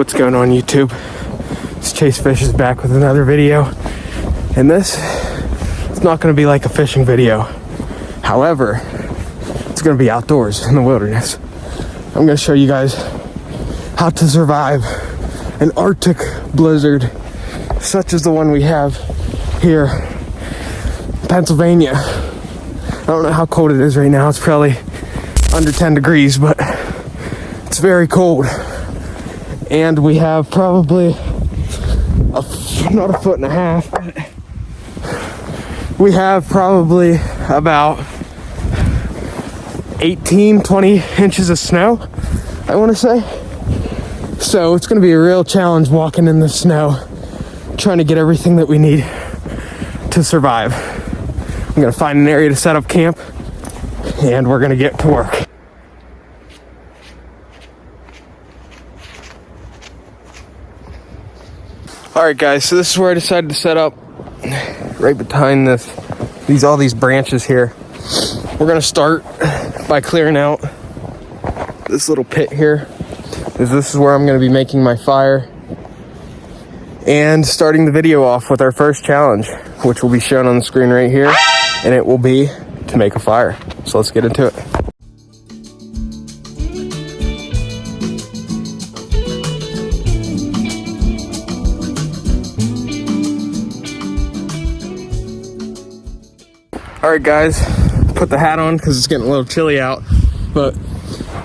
What's going on, YouTube? It's Chase Fish is back with another video, and this it's not going to be like a fishing video. However, it's going to be outdoors in the wilderness. I'm going to show you guys how to survive an Arctic blizzard such as the one we have here in Pennsylvania. I don't know how cold it is right now. It's probably under 10 degrees, but it's very cold. And we have probably not a foot and a half, but we have probably about 18-20 inches of snow, I want to say. So it's going to be a real challenge walking in the snow, trying to get everything that we need to survive. I'm going to find an area to set up camp, and we're going to get to work. Alright guys, so this is where I decided to set up, right behind all these branches here. We're going to start by clearing out this little pit here, because this is where I'm going to be making my fire and starting the video off with our first challenge, which will be shown on the screen right here, and it will be to make a fire. So let's get into it. Alright guys, put the hat on because it's getting a little chilly out, but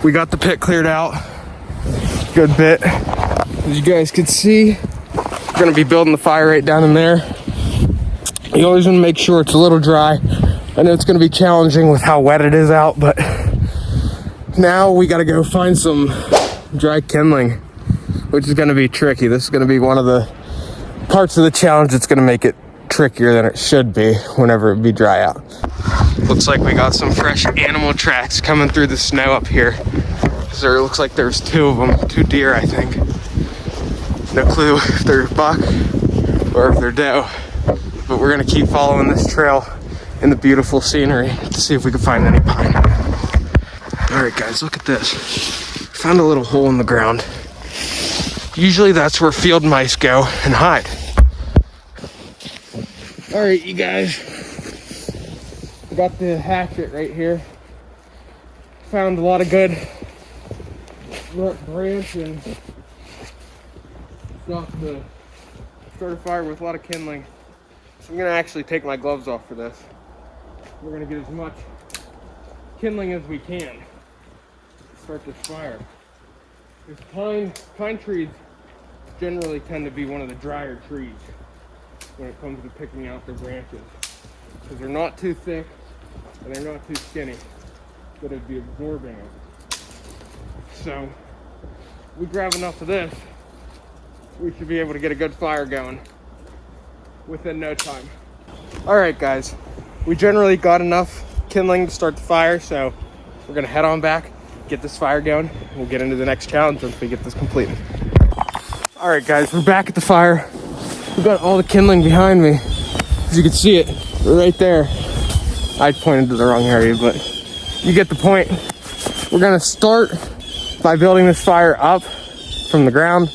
we got the pit cleared out good bit. As you guys can see, we're going to be building the fire right down in there. You always want to make sure it's a little dry. I know it's going to be challenging with how wet it is out, but now we got to go find some dry kindling, which is going to be tricky. This is going to be one of the parts of the challenge that's going to make it trickier than it should be whenever it be dry out. Looks like we got some fresh animal tracks coming through the snow up here. There looks like there's two of them, 2 deer, I think. No clue if they're buck or if they're doe, but we're gonna keep following this trail in the beautiful scenery to see if we can find any pine. All right guys, look at this. Found a little hole in the ground. Usually that's where field mice go and hide. All right, you guys, we got the hatchet right here. Found a lot of good branch and stuff to start a fire with a lot of kindling. So I'm gonna actually take my gloves off for this. We're gonna get as much kindling as we can to start this fire. Because pine trees generally tend to be one of the drier trees when it comes to picking out their branches, because they're not too thick and they're not too skinny, but it'd be absorbing them. So we grab enough of this, we should be able to get a good fire going within no time. All right guys, we generally got enough kindling to start the fire, so we're gonna head on back, get this fire going, and we'll get into the next challenge once we get this completed. All right guys, we're back at the fire. We've got all the kindling behind me. As you can see it right there. I pointed to the wrong area, but you get the point. We're gonna start by building this fire up from the ground,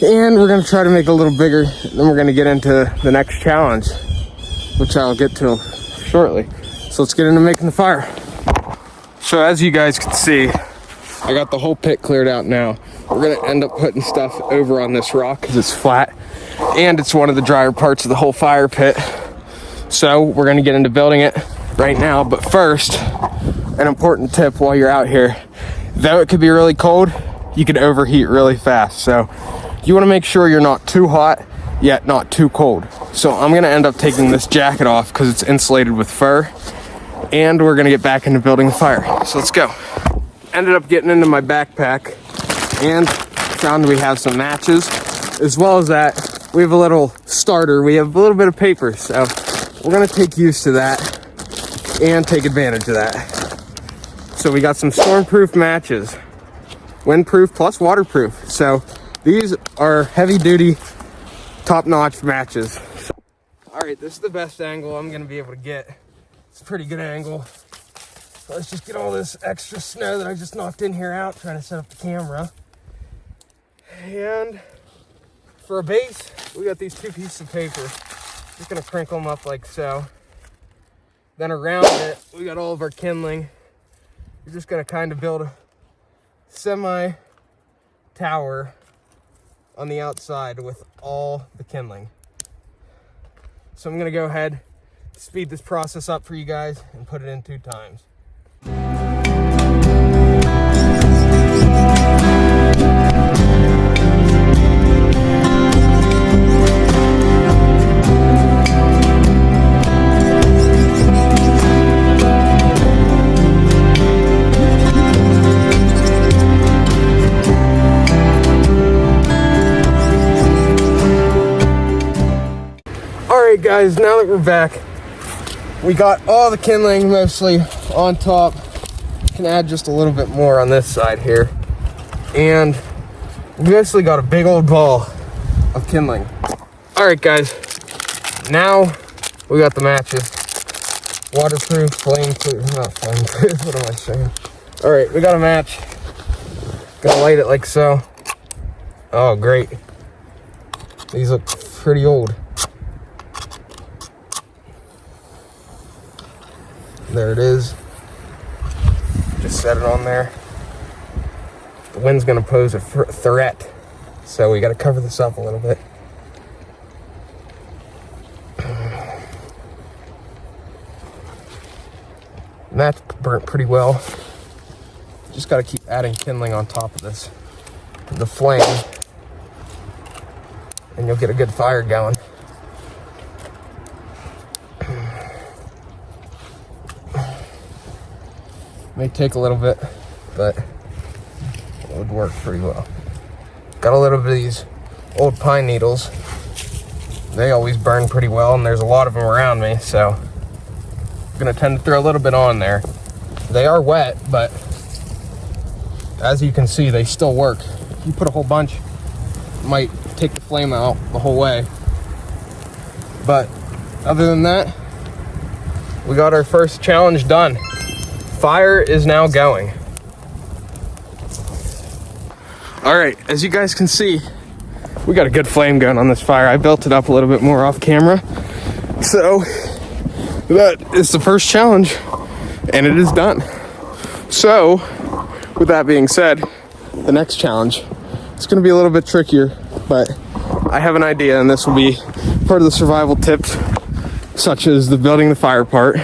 and we're gonna try to make it a little bigger. Then we're gonna get into the next challenge, which I'll get to shortly. So let's get into making the fire. So as you guys can see, I got the whole pit cleared out now. We're gonna end up putting stuff over on this rock because it's flat, and it's one of the drier parts of the whole fire pit. So we're gonna get into building it right now. But first, an important tip while you're out here, though it could be really cold, you could overheat really fast. So you wanna make sure you're not too hot, yet not too cold. So I'm gonna end up taking this jacket off because it's insulated with fur, and we're gonna get back into building the fire. So let's go. Ended up getting into my backpack and found we have some matches. As well as that, we have a little starter. We have a little bit of paper, so we're gonna take use to that and take advantage of that. So we got some stormproof matches, windproof plus waterproof. So these are heavy duty, top-notch matches. All right, this is the best angle I'm gonna be able to get. It's a pretty good angle. So let's just get all this extra snow that I just knocked in here out, trying to set up the camera. And for a base, we got these 2 pieces of paper. Just gonna crinkle them up like so. Then around it, we got all of our kindling. We're just gonna kind of build a semi-tower on the outside with all the kindling. So I'm gonna go ahead, speed this process up for you guys and put it in 2 times. Alright guys, now that we're back, we got all the kindling mostly on top. Can add just a little bit more on this side here. And we basically got a big old ball of kindling. Alright guys, now we got the matches. Waterproof, flame-proof, not flame-proof, what am I saying? Alright, we got a match. Gonna light it like so. Oh great. These look pretty old. There it is. Just set it on there. The wind's gonna pose a threat, so we gotta cover this up a little bit. And that's burnt pretty well. Just gotta keep adding kindling on top of this, the flame, and you'll get a good fire going. May take a little bit, but it would work pretty well. Got a little bit of these old pine needles. They always burn pretty well, and there's a lot of them around me, so I'm gonna tend to throw a little bit on there. They are wet, but as you can see, they still work. If you put a whole bunch, it might take the flame out the whole way. But other than that, we got our first challenge done. Fire is now going. All right, as you guys can see, we got a good flame going on this fire. I built it up a little bit more off camera. So that is the first challenge, and it is done. So with that being said, the next challenge, it's gonna be a little bit trickier, but I have an idea, and this will be part of the survival tips, such as the building the fire part.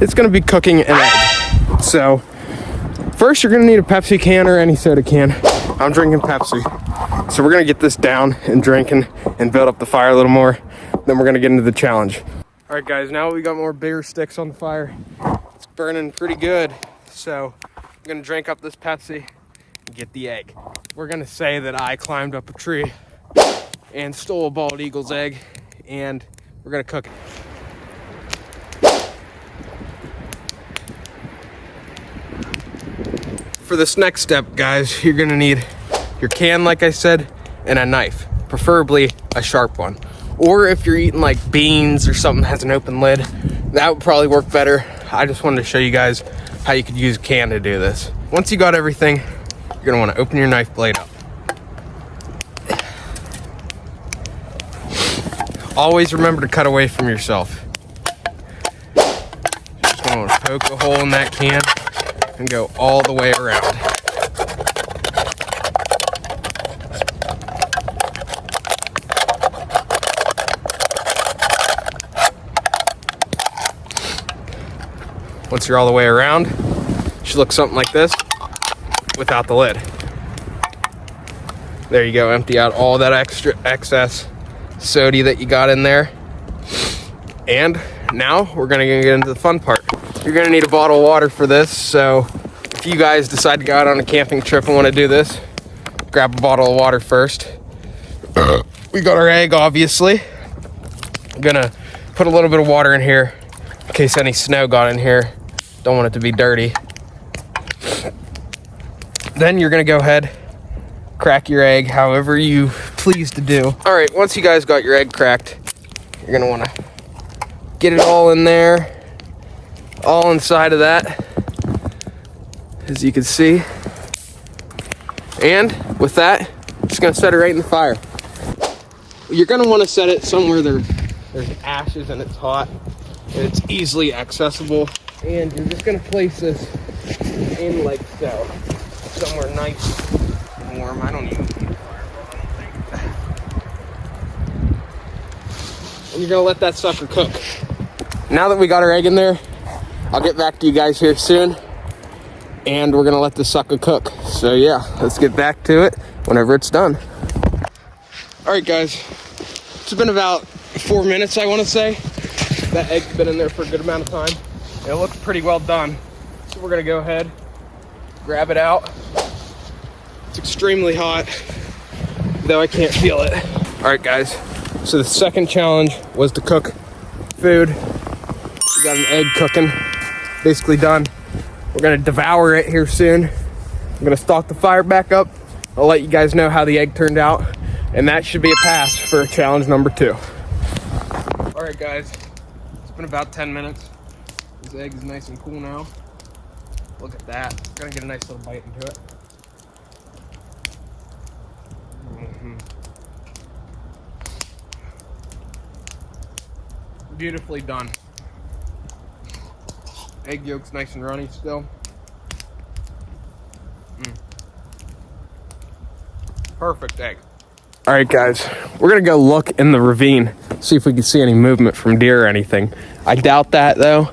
It's gonna be cooking an egg. So first you're gonna need a Pepsi can or any soda can. I'm drinking Pepsi. So we're gonna get this down and drinking and build up the fire a little more. Then we're gonna get into the challenge. All right guys, now we got more bigger sticks on the fire. It's burning pretty good. So I'm gonna drink up this Pepsi and get the egg. We're gonna say that I climbed up a tree and stole a bald eagle's egg, and we're gonna cook it. For this next step, guys, you're gonna need your can, like I said, and a knife, preferably a sharp one. Or if you're eating like beans or something that has an open lid, that would probably work better. I just wanted to show you guys how you could use a can to do this. Once you got everything, you're gonna wanna open your knife blade up. Always remember to cut away from yourself. Just gonna poke a hole in that can and go all the way around. Once you're all the way around, it should look something like this without the lid. There you go, empty out all that excess soda that you got in there. And now we're gonna get into the fun part. You're gonna need a bottle of water for this, so if you guys decide to go out on a camping trip and wanna do this, grab a bottle of water first. We got our egg, obviously. I'm gonna put a little bit of water in here in case any snow got in here. Don't want it to be dirty. Then you're gonna go ahead, crack your egg however you please to do. All right, once you guys got your egg cracked, you're gonna wanna get it all in there, all inside of that, as you can see. And with that, just gonna set it right in the fire. You're gonna want to set it somewhere there's ashes and it's hot and it's easily accessible. And you're just gonna place this in like so, somewhere nice and warm. I don't even need a fireball, I don't think. And you're gonna let that sucker cook. Now that we got our egg in there, I'll get back to you guys here soon, and we're gonna let the sucker cook. So yeah, let's get back to it whenever it's done. All right, guys, it's been about 4 minutes, I want to say. That egg's been in there for a good amount of time. And it looks pretty well done. So we're gonna go ahead, grab it out. It's extremely hot, though I can't feel it. All right, guys, so the second challenge was to cook food. We got an egg cooking, basically done. We're gonna devour it here soon. I'm gonna stock the fire back up. I'll let you guys know how the egg turned out, and that should be a pass for challenge number 2. All right, guys, it's been about 10 minutes. This egg is nice and cool now. Look at that. Gonna get a nice little bite into it. Beautifully done. Egg yolk's nice and runny still. Perfect egg. All right, guys, we're gonna go look in the ravine, see if we can see any movement from deer or anything. I doubt that though,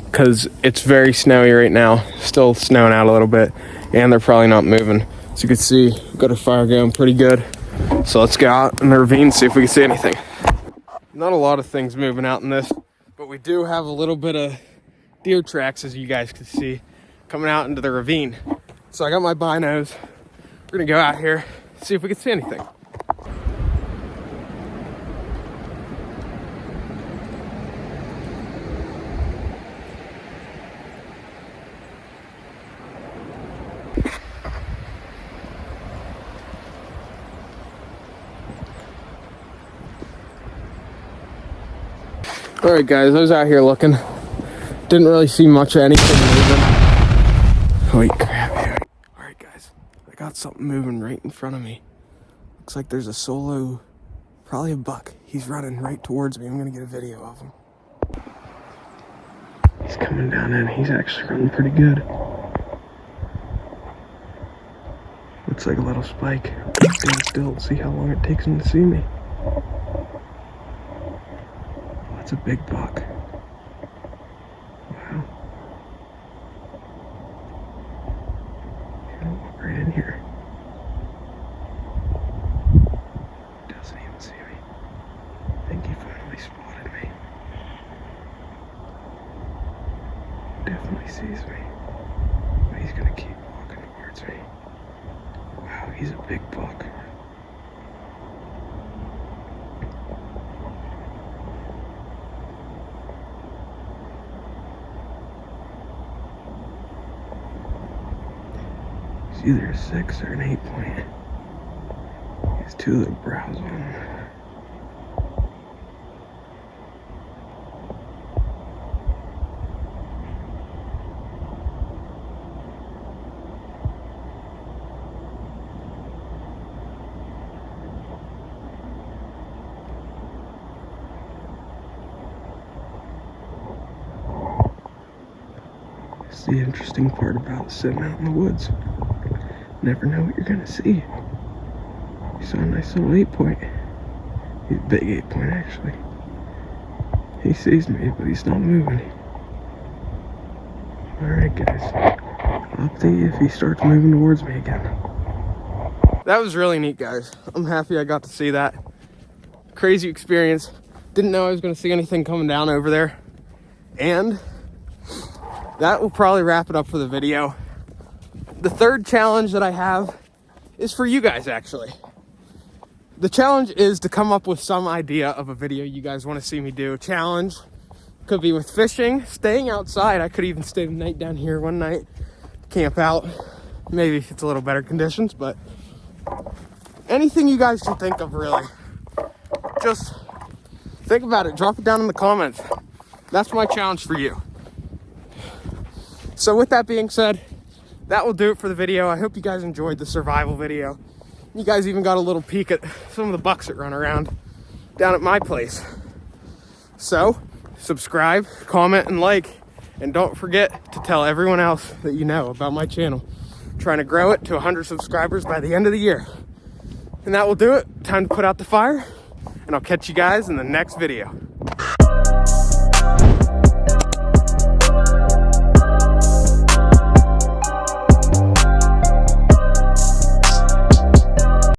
because it's very snowy right now. Still snowing out a little bit, and they're probably not moving. As you can see, we've got our fire going pretty good. So let's go out in the ravine, see if we can see anything. Not a lot of things moving out in this, but we do have a little bit of deer tracks, as you guys can see, coming out into the ravine. So I got my binos. We're gonna go out here, see if we can see anything. All right, guys, I was out here looking. Didn't really see much of anything moving. Holy crap. All right, guys, I got something moving right in front of me. Looks like there's a solo, probably a buck. He's running right towards me. I'm gonna get a video of him. He's coming down in. He's actually running pretty good. Looks like a little spike. Stand still and see how long it takes him to see me. That's a big buck. Wow. He's gonna walk right in here. Doesn't even see me. I think he finally spotted me. Definitely sees me. But he's gonna keep walking towards me. Wow, he's a big buck. Either a 6 or an 8 point. He has 2 little brows on him. That's the interesting part about sitting out in the woods. Never know what you're gonna see. You saw a nice little 8 point. He's a big 8 point actually. He sees me, but he's not moving. Alright, guys. I'll update you if he starts moving towards me again. That was really neat, guys. I'm happy I got to see that. Crazy experience. Didn't know I was gonna see anything coming down over there. And that will probably wrap it up for the video. The third challenge that I have is for you guys, actually. The challenge is to come up with some idea of a video you guys want to see me do. Challenge could be with fishing, staying outside. I could even stay the night down here one night, camp out. Maybe if it's a little better conditions, but anything you guys can think of, really. Just think about it. Drop it down in the comments. That's my challenge for you. So with that being said, that will do it for the video. I hope you guys enjoyed the survival video. You guys even got a little peek at some of the bucks that run around down at my place. So, subscribe, comment, and like. And don't forget to tell everyone else that you know about my channel. I'm trying to grow it to 100 subscribers by the end of the year. And that will do it. Time to put out the fire. And I'll catch you guys in the next video.